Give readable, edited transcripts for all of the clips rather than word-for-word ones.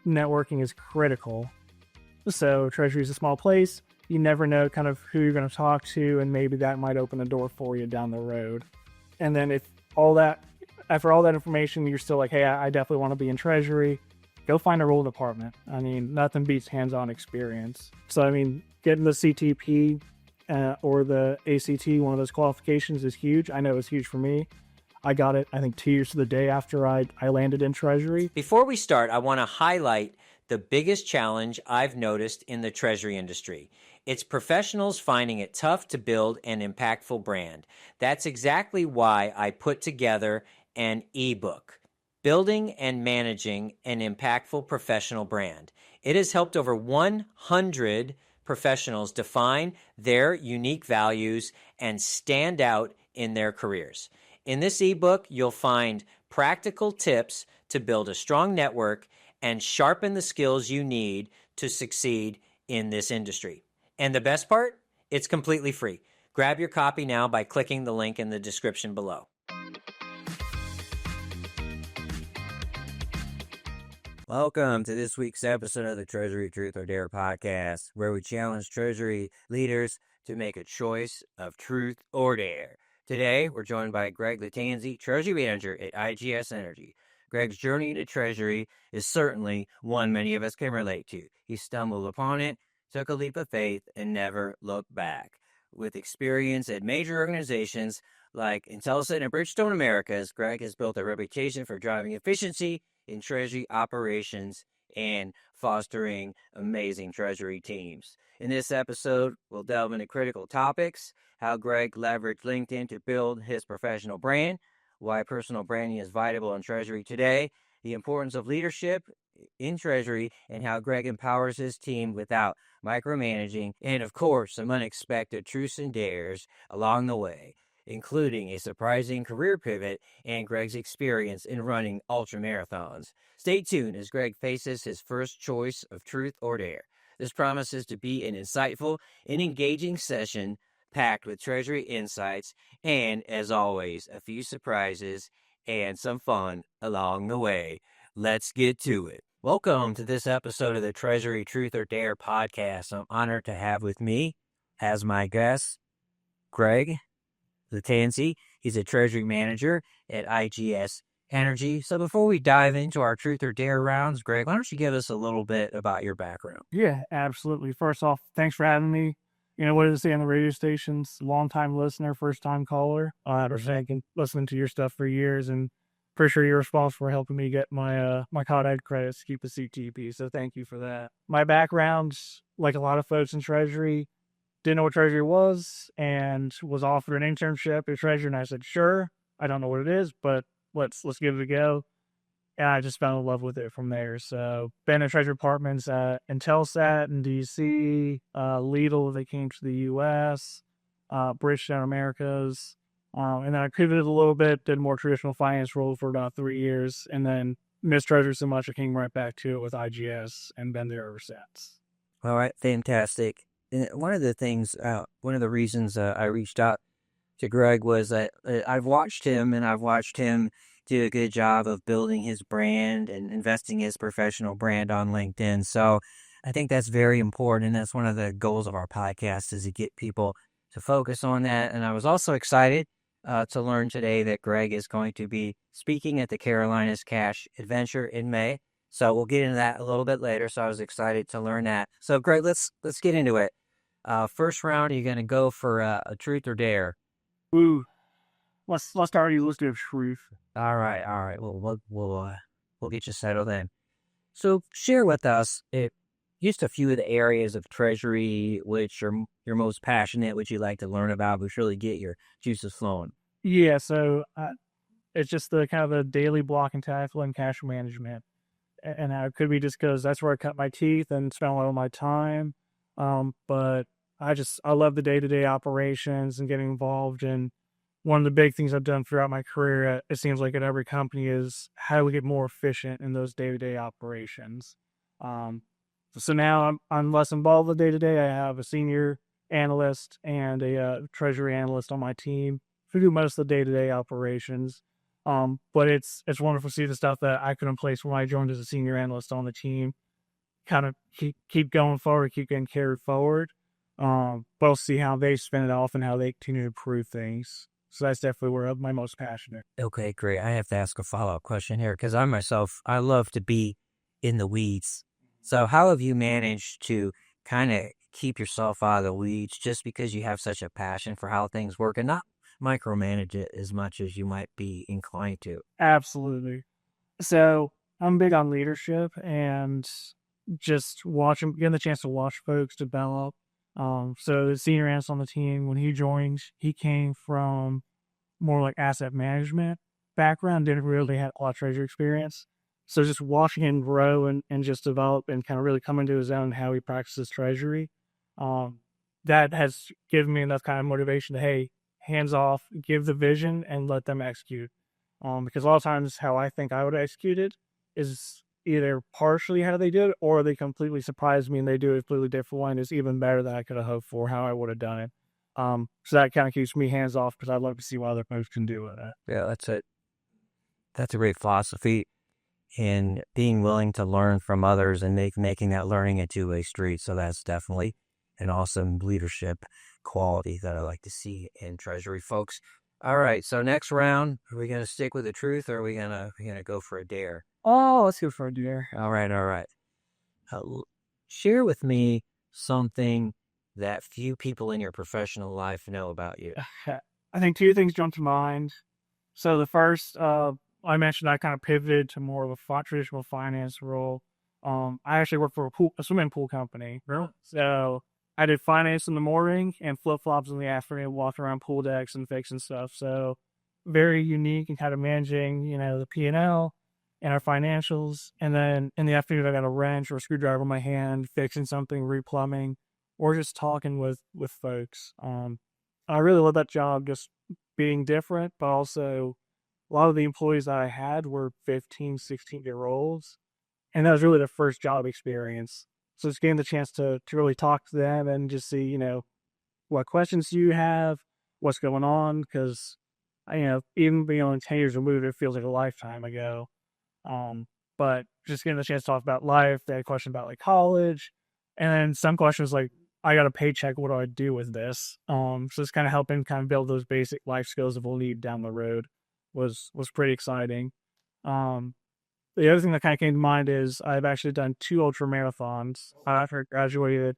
networking is critical. So Treasury is a small place. You never know kind of who you're going to talk to, and maybe that might open a door for you down the road. And then after all that information, you're still like, hey, I definitely want to be in Treasury, go find a role department. I mean, nothing beats hands-on experience. So, I mean, getting the CTP or the ACT, one of those qualifications, is huge. I know it's huge for me. I got it, I think, 2 years to the day after I landed in Treasury. Before we start, I want to highlight the biggest challenge I've noticed in the Treasury industry. It's professionals finding it tough to build an impactful brand. That's exactly why I put together an ebook, Building and Managing an Impactful Professional Brand. It has helped over 100 professionals define their unique values and stand out in their careers. In this ebook, you'll find practical tips to build a strong network and sharpen the skills you need to succeed in this industry. And the best part? It's completely free. Grab your copy now by clicking the link in the description below. Welcome to this week's episode of the Treasury Truth or Dare podcast, where we challenge Treasury leaders to make a choice of truth or dare. Today, we're joined by Greg Lattanzi, Treasury Manager at IGS Energy. Greg's journey into Treasury is certainly one many of us can relate to. He stumbled upon it, took a leap of faith, and never looked back. With experience at major organizations like Intelsat and Bridgestone Americas, Greg has built a reputation for driving efficiency in Treasury operations and fostering amazing Treasury teams. In this episode, we'll delve into critical topics, how Greg leveraged LinkedIn to build his professional brand, why personal branding is vital in Treasury today, the importance of leadership in Treasury, and how Greg empowers his team without micromanaging, and of course, some unexpected truths and dares along the way, including a surprising career pivot and Greg's experience in running ultramarathons. Stay tuned as Greg faces his first choice of truth or dare. This promises to be an insightful and engaging session packed with Treasury insights and, as always, a few surprises and some fun along the way. Let's get to it. Welcome to this episode of the Treasury Truth or Dare podcast. I'm honored to have with me as my guest, Greg Lattanzi. He's a Treasury Manager at IGS Energy. So before we dive into our Truth or Dare rounds, Greg, why don't you give us a little bit about your background? Yeah, absolutely. First off, thanks for having me. You know, what does it say on the radio stations? Long-time listener, first-time caller. I've been listening to your stuff for years, and pretty sure you're responsible for helping me get my my COD credits to keep the CTP, so thank you for that. My background, like a lot of folks in Treasury, didn't know what Treasury was and was offered an internship at Treasury, and I said, sure, I don't know what it is, but let's give it a go. And I just fell in love with it from there. So been in Treasury departments at Intelsat in DC, Lidl, they came to the US, Bridgestone Americas. And then I pivoted a little bit, did more traditional finance role for about 3 years, and then missed Treasury so much I came right back to it with IGS and been there ever since. All right, fantastic. And one of the reasons I reached out to Greg was that I've watched him do a good job of building his brand and investing his professional brand on LinkedIn. So I think that's very important, and that's one of the goals of our podcast is to get people to focus on that. And I was also excited to learn today that Greg is going to be speaking at the Carolinas Cash Adventure in May. So we'll get into that a little bit later. So I was excited to learn that. So Greg, let's get into it. First round, are you going to go for a truth or dare? Ooh, let's start you. Let's do a truth. All right. We'll get you settled in. So share with us just a few of the areas of Treasury which you're most passionate, which you like to learn about, which really get your juices flowing. Yeah, so it's just the kind of the daily block and tackling cash management. And it could be just because that's where I cut my teeth and spend a lot of my time. But I love the day-to-day operations and getting involved in. One of the big things I've done throughout my career, it seems like at every company, is how do we get more efficient in those day-to-day operations. So now I'm less involved with day-to-day. I have a senior analyst and a treasury analyst on my team who do most of the day-to-day operations. But it's wonderful to see the stuff that I put in place when I joined as a senior analyst on the team kind of keep going forward, keep getting carried forward. But I'll see how they spin it off and how they continue to improve things. So that's definitely where I'm my most passionate. Okay, great. I have to ask a follow-up question here because I myself, I love to be in the weeds. So how have you managed to kind of keep yourself out of the weeds just because you have such a passion for how things work and not micromanage it as much as you might be inclined to? Absolutely. So I'm big on leadership and just getting the chance to watch folks develop. So the senior analyst on the team, when he joined, he came from more like asset management background, didn't really have a lot of treasury experience. So just watching him grow and just develop and kind of really come into his own how he practices treasury, um, that has given me enough kind of motivation to, hey, hands off, give the vision and let them execute. Because a lot of times how I think I would execute it is either partially how they did it or they completely surprise me and they do it a completely different way and it's even better than I could have hoped for how I would have done it. So that kind of keeps me hands off because I'd love to see what other folks can do with it. Yeah, that's a great philosophy in being willing to learn from others and making that learning a two-way street. So that's definitely an awesome leadership quality that I like to see in Treasury folks. All right, so next round, are we gonna stick with the truth or are we gonna go for a dare? Oh, let's go for a deer. All right, all right. Share with me something that few people in your professional life know about you. I think two things jump to mind. So the first, I mentioned I kind of pivoted to more of a traditional finance role. I actually work for a swimming pool company. Really? So I did finance in the morning and flip flops in the afternoon, walking around pool decks and fixing stuff. So very unique and kind of managing, the P&L and our financials. And then in the afternoon, I got a wrench or a screwdriver in my hand, fixing something, replumbing, or just talking with folks. I really love that job, just being different, but also a lot of the employees that I had were 15, 16-year-olds. And that was really their first job experience. So it's getting the chance to really talk to them and just see, what questions do you have, what's going on, because, even being on 10 years removed, it feels like a lifetime ago. But just getting the chance to talk about life, they had a question about like college, and then some questions like, I got a paycheck, what do I do with this? So it's kind of helping kind of build those basic life skills that we'll need down the road was pretty exciting. Um, the other thing that kind of came to mind is I've actually done 2 ultra marathons after I graduated.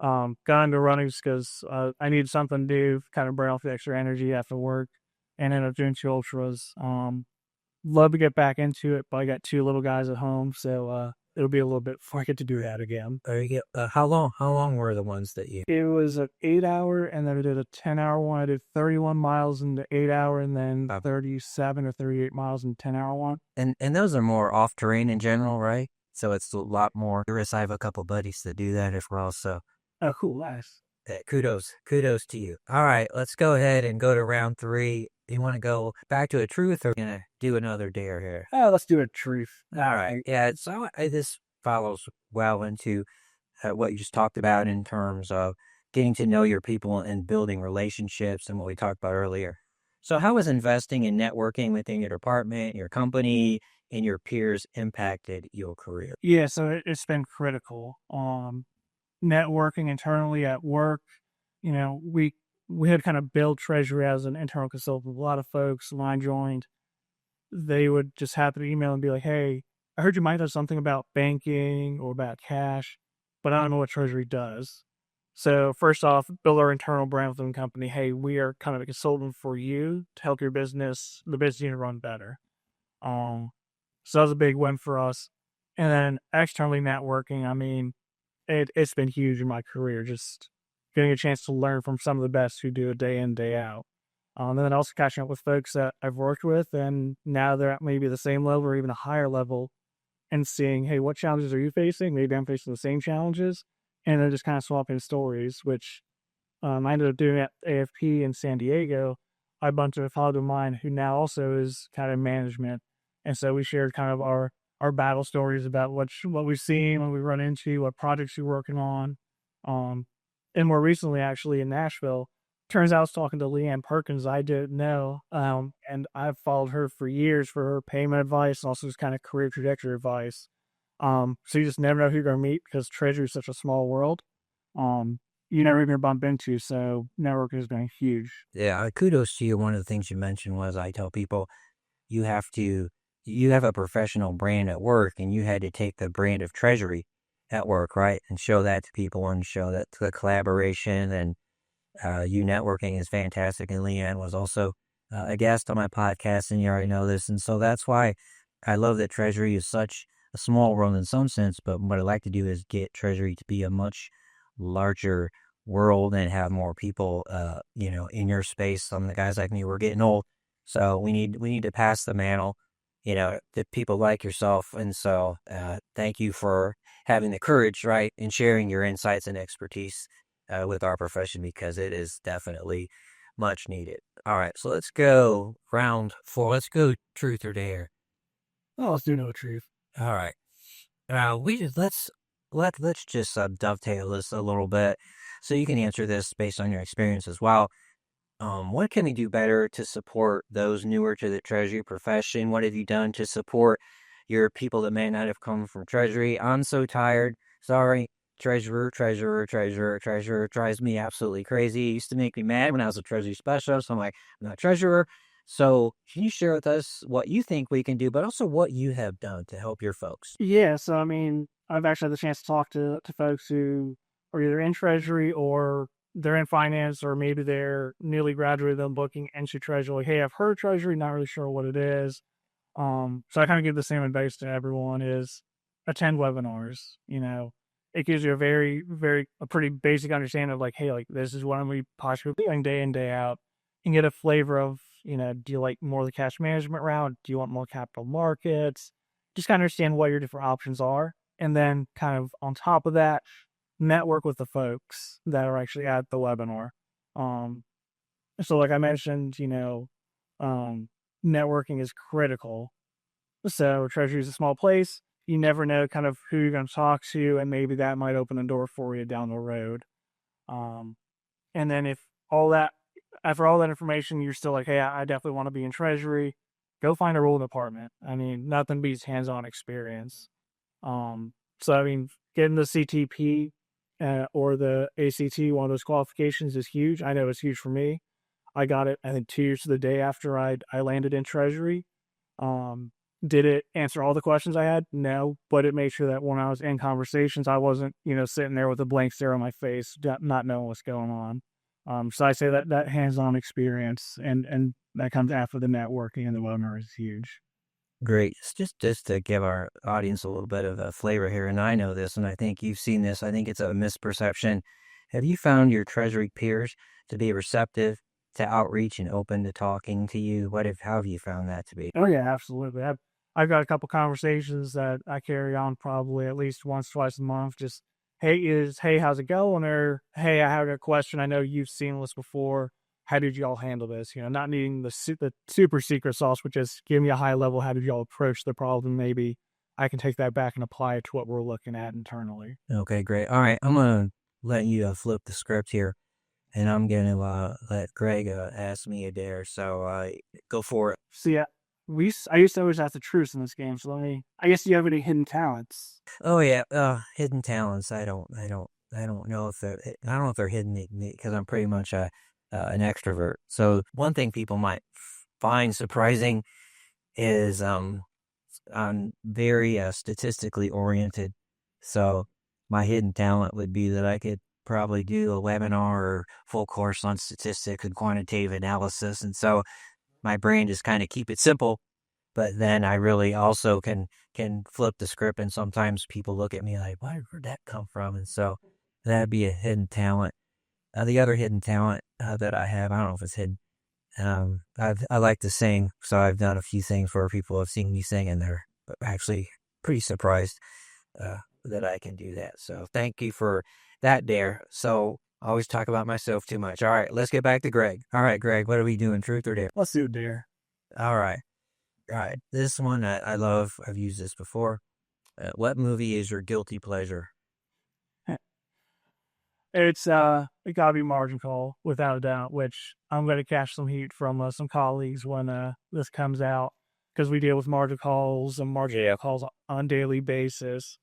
Got into running just because I needed something to do, kind of burn off the extra energy after work, and ended up doing 2 ultras. Love to get back into it, but I got 2 little guys at home, so it'll be a little bit before I get to do that again. How long were the ones that you? It was an 8-hour, and then I did a 10-hour one. I did 31 miles in the 8-hour, and then 37 or 38 miles in the 10-hour one. And those are more off terrain in general, right? So it's a lot more rigorous. I have a couple buddies that do that as well. So Oh, cool, nice. kudos to you. All right, let's go ahead and go to round 3. You want to go back to a truth or gonna do another dare here? Oh, let's do a truth. All right. Yeah. So this follows well into what you just talked about in terms of getting to know your people and building relationships and what we talked about earlier. So how has investing in networking within your department, your company, and your peers impacted your career? Yeah, so it's been critical. Networking internally at work. We had kind of built Treasury as an internal consultant. A lot of folks, when I joined, they would just happen to email and be like, "Hey, I heard you might have something about banking or about cash, but I don't know what Treasury does." So first off, build our internal brand within the company. Hey, we are kind of a consultant for you to help your business, the business unit run better. Um, so that was a big win for us. And then externally networking, I mean, it's been huge in my career, just getting a chance to learn from some of the best who do it day in, day out. And then also catching up with folks that I've worked with, and now they're at maybe the same level or even a higher level, and seeing, hey, what challenges are you facing? Maybe I'm facing the same challenges, and then just kind of swapping stories, which I ended up doing at AFP in San Diego. I had a bunch of a colleague of mine who now also is kind of management, and so we shared kind of our battle stories about what we've seen, what we run into, what projects we're working on. Um, and more recently, actually in Nashville, turns out I was talking to Leanne Perkins. I didn't know. And I've followed her for years for her payment advice and also just kind of career trajectory advice. So you just never know who you're going to meet because Treasury is such a small world. Um, you never even bump into. So networking has been huge. Yeah, kudos to you. One of the things you mentioned was I tell people you have a professional brand at work, and you had to take the brand of Treasury at work, right? And show that to people and show that the collaboration and you networking is fantastic. And Leanne was also a guest on my podcast, and you already know this. And so that's why I love that Treasury is such a small world in some sense. But what I'd like to do is get Treasury to be a much larger world and have more people, in your space. Some of the guys like me, we're getting old, so we need to pass the mantle, to people like yourself. And so, thank you for having the courage, right, and sharing your insights and expertise with our profession because it is definitely much needed. All right, so let's go round 4. Let's go truth or dare. Oh, let's do no truth. All right. We just let's just dovetail this a little bit, so you can answer this based on your experience as well. What can we do better to support those newer to the Treasury profession? What have you done to support your people that may not have come from Treasury? I'm so tired. Sorry, treasurer drives me absolutely crazy. It used to make me mad when I was a Treasury specialist. I'm like, I'm not a treasurer. So can you share with us what you think we can do, but also what you have done to help your folks? Yeah, so I mean, I've actually had the chance to talk to folks who are either in Treasury or they're in finance, or maybe they're newly graduated and looking into Treasury. Like, hey, I've heard of Treasury, not really sure what it is. So I kind of give the same advice to everyone: is attend webinars. It gives you a a pretty basic understanding of like, hey, like this is what I'm going to be possibly doing day in, day out, and get a flavor of, do you like more the cash management route? Do you want more capital markets? Just kind of understand what your different options are. And then kind of on top of that, network with the folks that are actually at the webinar. Um, so like I mentioned, networking is critical. So Treasury is a small place. You never know kind of who you're going to talk to, and maybe that might open a door for you down the road. Um, and then if all that, after all that information, you're still like, hey, I definitely want to be in Treasury, go find a role department. I mean, nothing beats hands-on experience. So I mean, getting the CTP or the ACT, one of those qualifications, is huge. I know it's huge for me. I got it, I think, 2 years to the day after I landed in Treasury. Um, did it answer all the questions I had? No, but it made sure that when I was in conversations, I wasn't, sitting there with a blank stare on my face, not knowing what's going on. So I say that hands-on experience and that comes after the networking and the webinar is huge. Great. It's just to give our audience a little bit of a flavor here, and I know this, and I think you've seen this. I think it's a misperception. Have you found your Treasury peers to be receptive to outreach and open to talking to you? How have you found that to be? Oh yeah, absolutely. I've got a couple conversations that I carry on probably at least once, twice a month. Just hey, how's it going? Or hey, I have a question. I know you've seen this before. How did y'all handle this? Not needing the super secret sauce, but just give me a high level. How did y'all approach the problem? Maybe I can take that back and apply it to what we're looking at internally. Okay, great. All right, I'm gonna let you flip the script here, and I'm gonna let Greg ask me a dare. So go for it. So yeah, I used to always ask the truth in this game. So I guess you have any hidden talents? Oh yeah, hidden talents. I don't know if they're hidden because I'm pretty much an extrovert. So one thing people might find surprising is I'm very statistically oriented. So my hidden talent would be that I could probably do a webinar or full course on statistics and quantitative analysis, and so my brain just kind of keep it simple. But then I really also can flip the script, and sometimes people look at me like, where'd that come from? And so that'd be a hidden talent. The other hidden talent that I have, I don't know if it's hidden. I like to sing, so I've done a few things where people have seen me sing, and they're actually pretty surprised that I can do that. So thank you for that dare. So I always talk about myself too much. All right, let's get back to Greg. All right, Greg, what are we doing? Truth or dare? Let's do it, dare. All right. All right. This one I love. I've used this before. What movie is your guilty pleasure? It's it gotta be margin call without a doubt, which I'm gonna catch some heat from some colleagues when this comes out because we deal with margin calls and margin calls on a daily basis.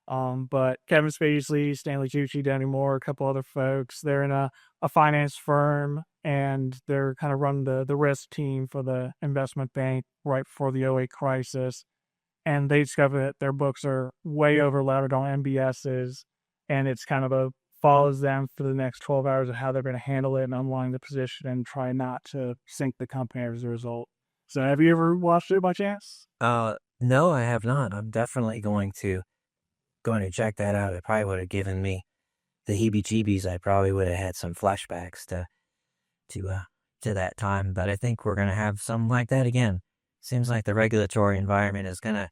But Kevin Spacely, Stanley Tucci, Danny Moore, a couple other folks, they're in a finance firm and they're kind of running the risk team for the investment bank right before the '08 crisis. And they discovered that their books are way over levered on MBSs, and it's kind of a follows them for the next 12 hours of how they're going to handle it and unwind the position and try not to sink the company as a result. So have you ever watched it by chance? No, I have not. I'm definitely going to check that out. It probably would have given me the heebie-jeebies. I probably would have had some flashbacks to to that time. But I think we're gonna have something like that again. Seems like the regulatory environment is gonna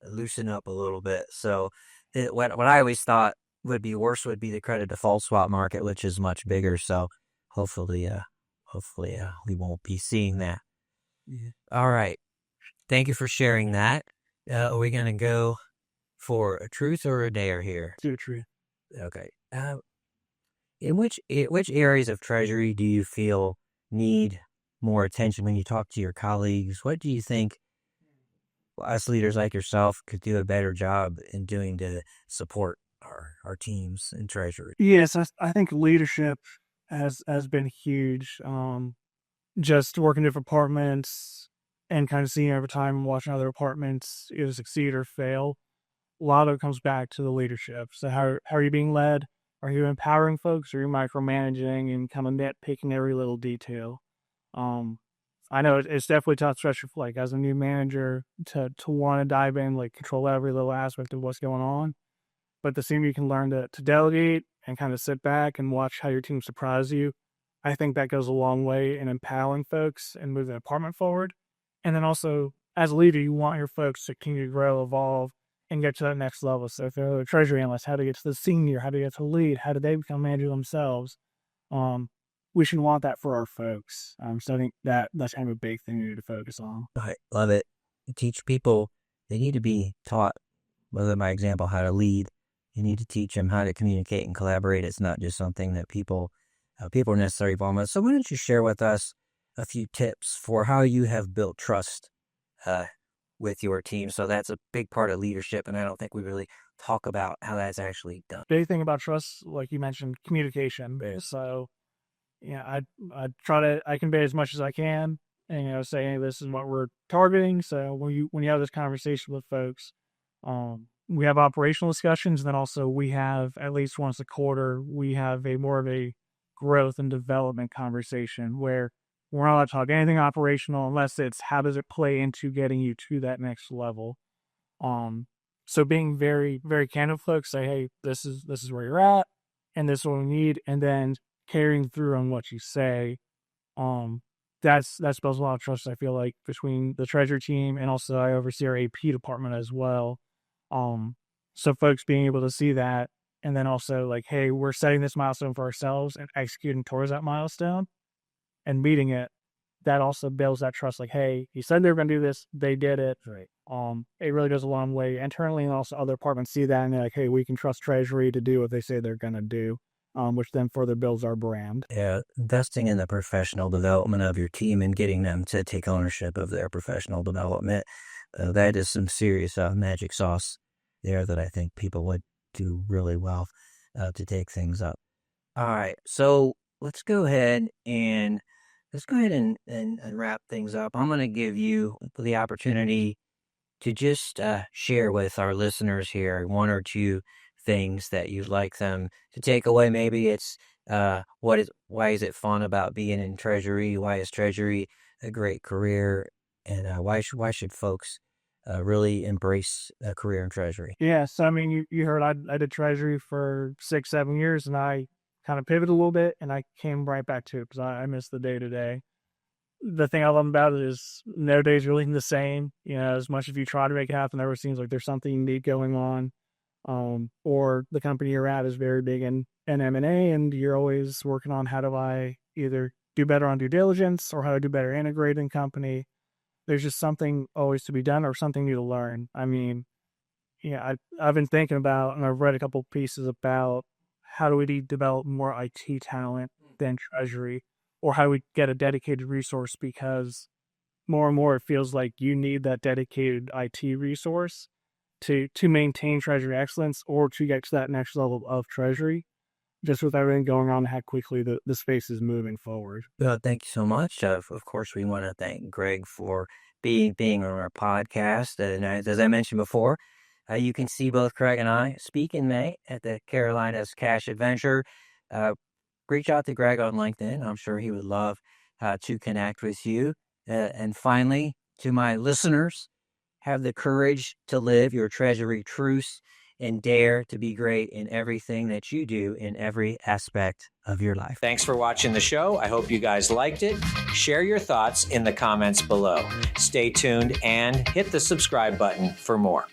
loosen up a little bit. So what I always thought would be worse would be the credit default swap market, which is much bigger. So hopefully, we won't be seeing that. Yeah. All right. Thank you for sharing that. Are we gonna go for a truth or a dare here? Do a truth. Okay. In which areas of Treasury do you feel need more attention when you talk to your colleagues? What do you think us leaders like yourself could do a better job in doing to support our teams in Treasury? Yes, I think leadership has been huge. Just working different departments and kind of seeing over time and watching other departments either succeed or fail. A lot of it comes back to the leadership. So how are you being led? Are you empowering folks? Are you micromanaging and kind of nitpicking every little detail? Um, I know it's definitely tough, especially for, like as a new manager, to want to dive in, like control every little aspect of what's going on. But the sooner you can learn to delegate and kind of sit back and watch how your team surprise you, I think that goes a long way in empowering folks and moving the department forward. And then also, as a leader, you want your folks to continue to grow, evolve, and get to that next level. So if they're a treasury analyst, how to get to the senior, how to get to lead, how do they become manager themselves? We should want that for our folks. So I think that's kind of a big thing we need to focus on. I love it. Teach people, they need to be taught, whether by example, how to lead. You need to teach them how to communicate and collaborate. It's not just something that people are necessarily involved with. So why don't you share with us a few tips for how you have built trust with your team? So that's a big part of leadership, and I don't think we really talk about how that's actually done. Big thing about trust, like you mentioned, communication. So I convey as much as I can, and say, hey, this is what we're targeting. So when you have this conversation with folks, we have operational discussions, and then also we have at least once a quarter we have a more of a growth and development conversation where we're not allowed to talk anything operational unless it's how does it play into getting you to that next level. So being very, very candid with folks, say, hey, this is where you're at, and this is what we need, and then carrying through on what you say. That builds a lot of trust, I feel like, between the treasury team and also I oversee our AP department as well. So folks being able to see that, and then also like, hey, we're setting this milestone for ourselves and executing towards that milestone and meeting it. That also builds that trust. Like, hey, you said they were going to do this, they did it. Right. It really goes a long way internally, and also other departments see that and they're like, hey, we can trust Treasury to do what they say they're going to do. Which then further builds our brand. Yeah, investing in the professional development of your team and getting them to take ownership of their professional development, that is some serious magic sauce there that I think people would do really well to take things up. All right, so let's go ahead and wrap things up. I'm going to give you the opportunity to just share with our listeners here one or two things that you'd like them to take away. Maybe it's why is it fun about being in Treasury? Why is Treasury a great career? And why should folks really embrace a career in Treasury? Yeah, so I mean, you heard I did Treasury for 6-7 years, and I kind of pivoted a little bit, and I came right back to it because I miss the day to day. The thing I love about it is no day's really the same. As much as you try to make it happen, there always seems like there's something unique going on. Or the company you're at is very big in M&A, and you're always working on how do I either do better on due diligence or how to do better integrating company. There's just something always to be done or something new to learn. I mean, I've been thinking about, and I've read a couple pieces about how do we develop more IT talent than Treasury, or how do we get a dedicated resource, because more and more it feels like you need that dedicated IT resource to maintain Treasury excellence or to get to that next level of Treasury, just with everything going on and how quickly the space is moving forward. Thank you so much. Of course, we want to thank Greg for being on our podcast. And as I mentioned before, you can see both Craig and I speak in May at the Carolinas Cash Adventure. Reach out to Greg on LinkedIn. I'm sure he would love to connect with you. And finally, to my listeners, have the courage to live your Treasury truths and dare to be great in everything that you do in every aspect of your life. Thanks for watching the show. I hope you guys liked it. Share your thoughts in the comments below. Stay tuned and hit the subscribe button for more.